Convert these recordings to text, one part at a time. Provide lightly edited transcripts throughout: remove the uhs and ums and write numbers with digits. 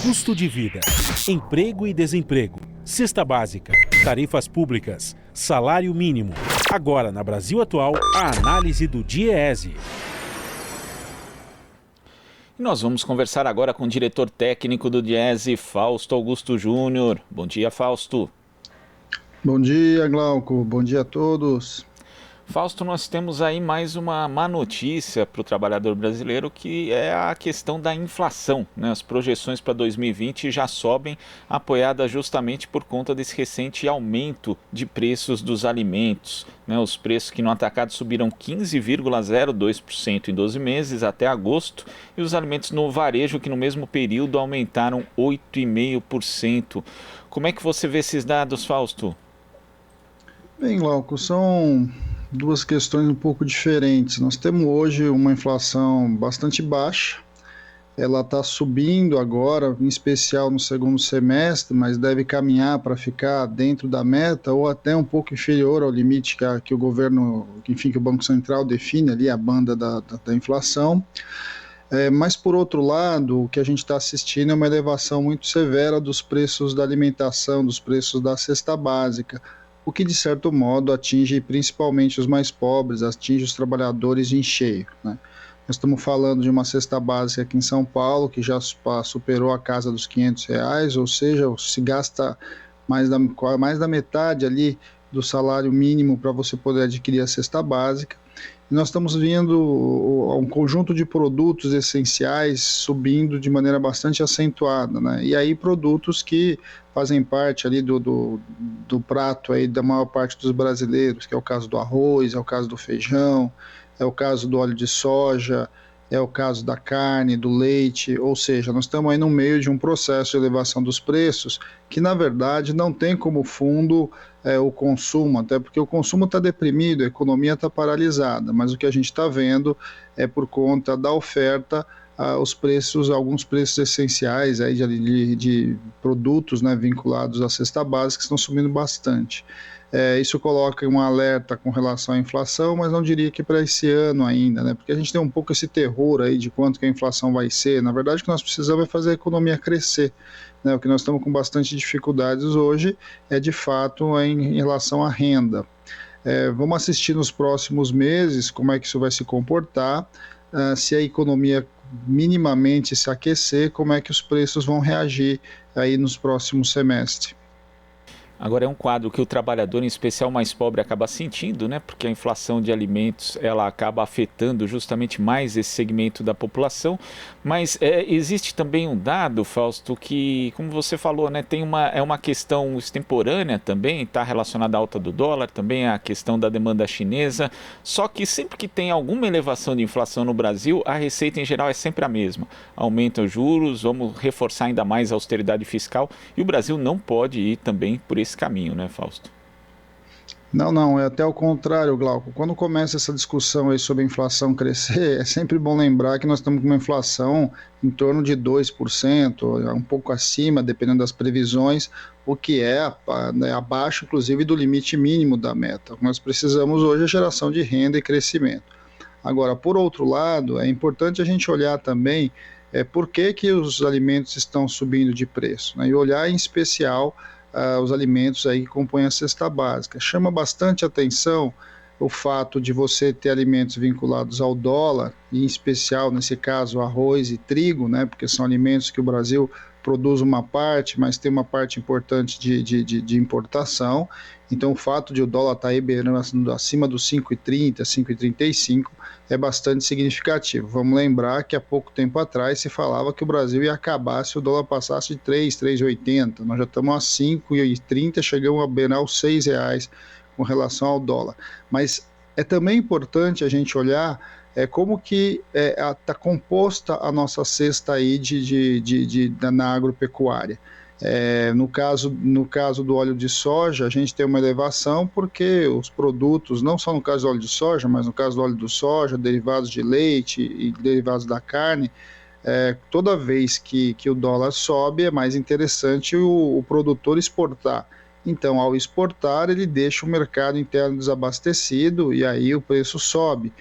Custo de vida, emprego e desemprego, cesta básica, tarifas públicas, salário mínimo. Agora, na Brasil Atual, a análise do DIEESE. Nós vamos conversar agora com o diretor técnico do DIEESE, Fausto Augusto Júnior. Bom dia, Fausto. Bom dia, Glauco. Bom dia a todos. Fausto, nós temos aí mais uma má notícia para o trabalhador brasileiro, que é a questão da inflação, né? As projeções para 2020 já sobem, apoiadas justamente por conta desse recente aumento de preços dos alimentos, né? Os preços que no atacado subiram 15,02% em 12 meses até agosto, e os alimentos no varejo, que no mesmo período aumentaram 8,5%. Como é que você vê esses dados, Fausto? Bem, Glauco, são duas questões um pouco diferentes. Nós temos hoje uma inflação bastante baixa, ela está subindo agora, em especial no segundo semestre, mas deve caminhar para ficar dentro da meta ou até um pouco inferior ao limite que o governo, enfim, que o Banco Central define ali, a banda da inflação. Mas, por outro lado, o que a gente está assistindo é uma elevação muito severa dos preços da alimentação, dos preços da cesta básica, o que de certo modo atinge principalmente os mais pobres, atinge os trabalhadores em cheio, né? Nós estamos falando de uma cesta básica aqui em São Paulo que já superou a casa dos R$ 500, ou seja, se gasta mais da metade ali do salário mínimo para você poder adquirir a cesta básica. E nós estamos vendo um conjunto de produtos essenciais subindo de maneira bastante acentuada, né? E aí produtos que fazem parte ali do prato aí da maior parte dos brasileiros, que é o caso do arroz, é o caso do feijão, é o caso do óleo de soja, é o caso da carne, do leite, ou seja, nós estamos aí no meio de um processo de elevação dos preços que, na verdade, não tem como fundo o consumo, até porque o consumo está deprimido, a economia está paralisada, mas o que a gente está vendo é por conta da oferta, os preços, alguns preços essenciais aí de produtos, né, vinculados à cesta básica que estão subindo bastante. Isso coloca um alerta com relação à inflação, mas não diria que para esse ano ainda, né? Porque a gente tem um pouco esse terror aí de quanto que a inflação vai ser. Na verdade, o que nós precisamos é fazer a economia crescer, né? O que nós estamos com bastante dificuldades hoje é, de fato, em relação à renda. Vamos assistir nos próximos meses como é que isso vai se comportar, se a economia minimamente se aquecer, como é que os preços vão reagir aí nos próximos semestres. Agora é um quadro que o trabalhador, em especial mais pobre, acaba sentindo, né? Porque a inflação de alimentos ela acaba afetando justamente mais esse segmento da população. Mas existe também um dado, Fausto, que, como você falou, né, é uma questão extemporânea também, está relacionada à alta do dólar, também a questão da demanda chinesa. Só que sempre que tem alguma elevação de inflação no Brasil, a receita em geral é sempre a mesma. Aumenta os juros, vamos reforçar ainda mais a austeridade fiscal, e o Brasil não pode ir também por esse caminho, né, Fausto? Não, é até o contrário, Glauco. Quando começa essa discussão aí sobre a inflação crescer, é sempre bom lembrar que nós estamos com uma inflação em torno de 2%, um pouco acima, dependendo das previsões, o que é abaixo, inclusive, do limite mínimo da meta. O que nós precisamos hoje é geração de renda e crescimento. Agora, por outro lado, é importante a gente olhar também por que os alimentos estão subindo de preço, né? E olhar em especial os alimentos aí que compõem a cesta básica. Chama bastante atenção o fato de você ter alimentos vinculados ao dólar, e em especial, nesse caso, arroz e trigo, né, porque são alimentos que o Brasil produz uma parte, mas tem uma parte importante de importação. Então, o fato de o dólar estar aí acima dos 5,30, 5,35 é bastante significativo. Vamos lembrar que há pouco tempo atrás se falava que o Brasil ia acabar se o dólar passasse de 3,80. Nós já estamos a 5,30, chegamos a beirar os R$ 6 com relação ao dólar. Mas é também importante a gente olhar como que está composta a nossa cesta aí na agropecuária. No caso do óleo de soja, a gente tem uma elevação porque os produtos, não só no caso do óleo de soja, mas no caso do óleo de soja, derivados de leite e derivados da carne, toda vez que o dólar sobe, é mais interessante o produtor exportar. Então, ao exportar, ele deixa o mercado interno desabastecido e aí o preço sobe.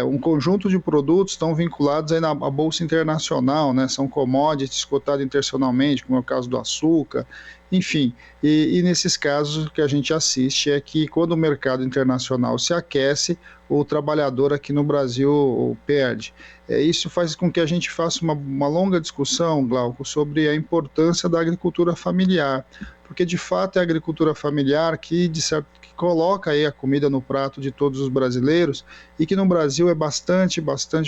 um conjunto de produtos estão vinculados aí à Bolsa Internacional, né? São commodities cotados internacionalmente, como é o caso do açúcar, enfim. E nesses casos o que a gente assiste é que quando o mercado internacional se aquece, o trabalhador aqui no Brasil perde. Isso faz com que a gente faça uma longa discussão, Glauco, sobre a importância da agricultura familiar, porque de fato é a agricultura familiar que coloca aí a comida no prato de todos os brasileiros e que no Brasil é bastante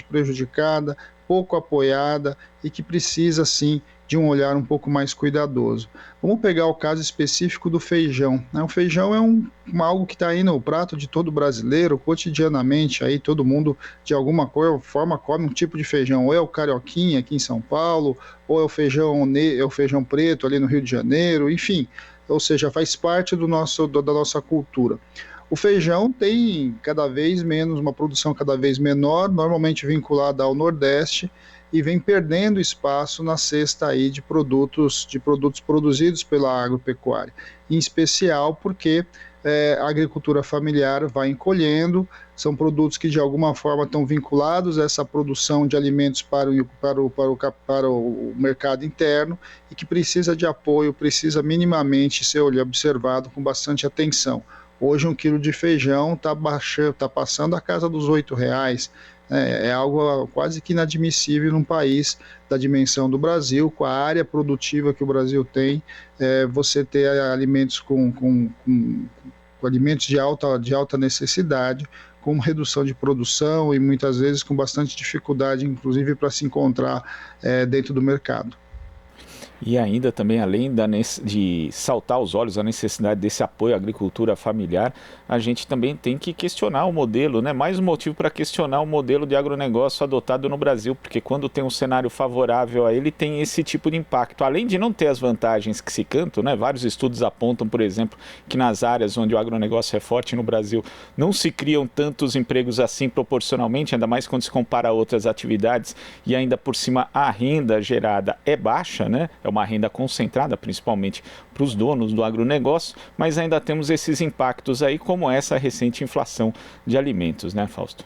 prejudicada, pouco apoiada e que precisa sim de um olhar um pouco mais cuidadoso. Vamos pegar o caso específico do feijão. O feijão é algo que está aí no prato de todo brasileiro, cotidianamente, aí todo mundo de alguma forma come um tipo de feijão, ou é o carioquinha aqui em São Paulo, ou é o feijão preto ali no Rio de Janeiro, enfim, ou seja, faz parte da nossa cultura. O feijão tem cada vez menos, uma produção cada vez menor, normalmente vinculada ao Nordeste, e vem perdendo espaço na cesta aí de produtos produzidos pela agropecuária, em especial porque a agricultura familiar vai encolhendo, são produtos que de alguma forma estão vinculados a essa produção de alimentos para o mercado interno e que precisa de apoio, precisa minimamente ser observado com bastante atenção. Hoje 1 quilo de feijão está passando a casa dos R$8, é algo quase que inadmissível num país da dimensão do Brasil, com a área produtiva que o Brasil tem, você ter alimentos com alimentos de alta necessidade, com redução de produção e muitas vezes com bastante dificuldade, inclusive para se encontrar dentro do mercado. E ainda também, além de saltar aos olhos a necessidade desse apoio à agricultura familiar, a gente também tem que questionar o modelo, né? Mais um motivo para questionar o modelo de agronegócio adotado no Brasil, porque quando tem um cenário favorável a ele, tem esse tipo de impacto. Além de não ter as vantagens que se cantam, né? Vários estudos apontam, por exemplo, que nas áreas onde o agronegócio é forte no Brasil, não se criam tantos empregos assim proporcionalmente, ainda mais quando se compara a outras atividades, e ainda por cima a renda gerada é baixa, né? É uma renda concentrada, principalmente para os donos do agronegócio, mas ainda temos esses impactos aí, como essa recente inflação de alimentos, né, Fausto?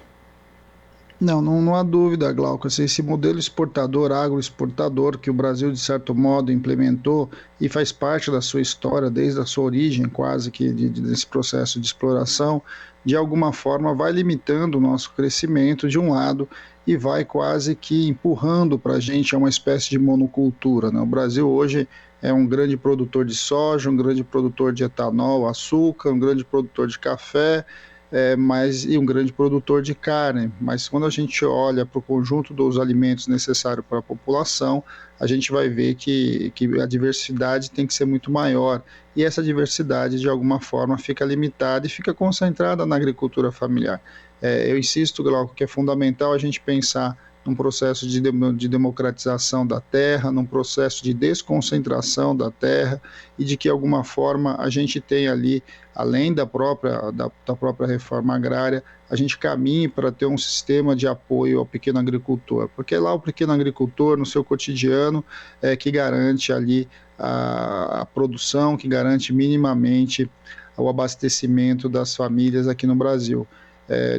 Não há dúvida, Glauco. Esse modelo agroexportador que o Brasil, de certo modo, implementou e faz parte da sua história, desde a sua origem, quase que desse processo de exploração, de alguma forma vai limitando o nosso crescimento de um lado e vai quase que empurrando para a gente uma espécie de monocultura, né? O Brasil hoje é um grande produtor de soja, um grande produtor de etanol, açúcar, um grande produtor de café, e um grande produtor de carne, mas quando a gente olha para o conjunto dos alimentos necessários para a população, a gente vai ver que a diversidade tem que ser muito maior, e essa diversidade de alguma forma fica limitada e fica concentrada na agricultura familiar. Eu insisto, Glauco, que é fundamental a gente pensar num processo de democratização da terra, num processo de desconcentração da terra e de que, de alguma forma, a gente tem ali, além da própria reforma agrária, a gente caminhe para ter um sistema de apoio ao pequeno agricultor, porque lá o pequeno agricultor, no seu cotidiano, que garante ali a produção, que garante minimamente o abastecimento das famílias aqui no Brasil.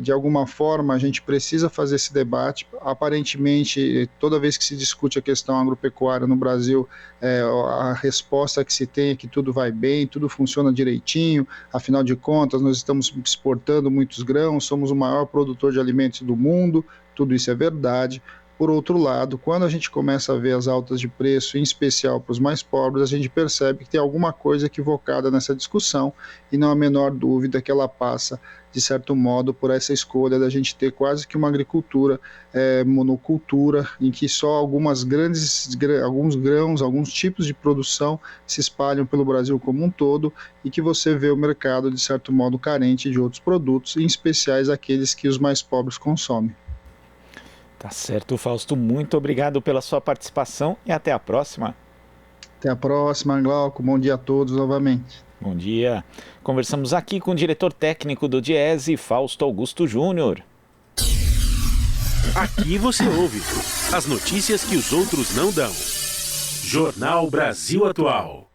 De alguma forma, a gente precisa fazer esse debate. Aparentemente, toda vez que se discute a questão agropecuária no Brasil, a resposta que se tem é que tudo vai bem, tudo funciona direitinho, afinal de contas, nós estamos exportando muitos grãos, somos o maior produtor de alimentos do mundo, tudo isso é verdade. Por outro lado, quando a gente começa a ver as altas de preço, em especial para os mais pobres, a gente percebe que tem alguma coisa equivocada nessa discussão e não há a menor dúvida que ela passa, de certo modo, por essa escolha da gente ter quase que uma agricultura monocultura, em que só alguns grãos, alguns tipos de produção se espalham pelo Brasil como um todo e que você vê o mercado, de certo modo, carente de outros produtos, em especiais aqueles que os mais pobres consomem. Tá certo, Fausto. Muito obrigado pela sua participação e até a próxima. Até a próxima, Glauco. Bom dia a todos novamente. Bom dia. Conversamos aqui com o diretor técnico do Diese, Fausto Augusto Júnior. Aqui você ouve as notícias que os outros não dão. Jornal Brasil Atual.